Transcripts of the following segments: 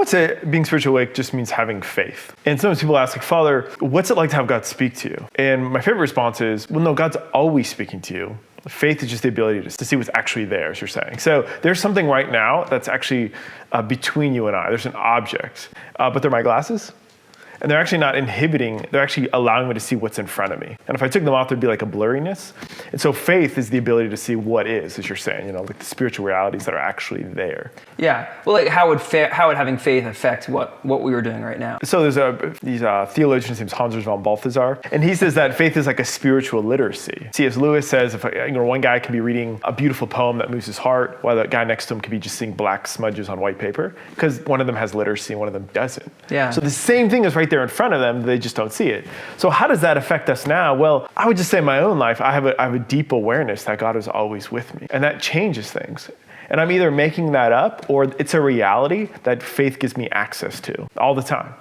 would say being spiritually awake just means having faith. And sometimes people ask, like, Father, what's it like to have God speak to you? And my favorite response is, well, no, God's always speaking to you. Faith is just the ability to see what's actually there, as you're saying. So there's something right now that's actually between you and I. There's an object, but they're my glasses. And they're actually not inhibiting, they're actually allowing me to see what's in front of me. And if I took them off, there'd be like a blurriness. And so faith is the ability to see what is, as you're saying, like the spiritual realities that are actually there. Yeah. Well, like how would having faith affect what we were doing right now? So there's these theologians named Hans von Balthasar, and he says that faith is like a spiritual literacy. C.S. Lewis says if one guy can be reading a beautiful poem that moves his heart, while the guy next to him could be just seeing black smudges on white paper, because one of them has literacy and one of them doesn't. Yeah. So the same thing is right there in front of them, they just don't see it. So how does that affect us now? Well, I would just say in my own life, I have a deep awareness that God is always with me, and that changes things. And I'm either making that up or it's a reality that faith gives me access to all the time.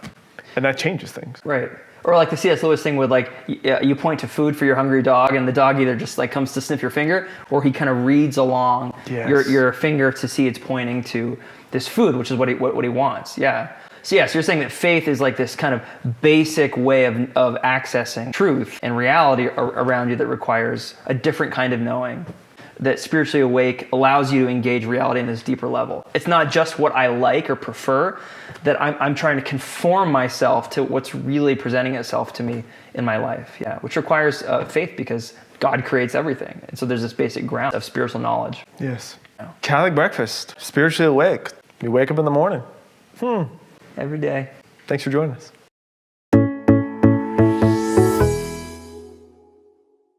And that changes things. Right. Or like the C.S. Lewis thing with like, you point to food for your hungry dog and the dog either just like comes to sniff your finger or he kind of reads along your finger to see it's pointing to this food, which is what he wants. Yeah. So yes, you're saying that faith is like this kind of basic way of accessing truth and reality around you that requires a different kind of knowing. That spiritually awake allows you to engage reality in this deeper level. It's not just what I like or prefer, that I'm trying to conform myself to what's really presenting itself to me in my life. Yeah, which requires faith because God creates everything. And so there's this basic ground of spiritual knowledge. Yes. Catholic breakfast, spiritually awake. You wake up in the morning. Every day. Thanks for joining us.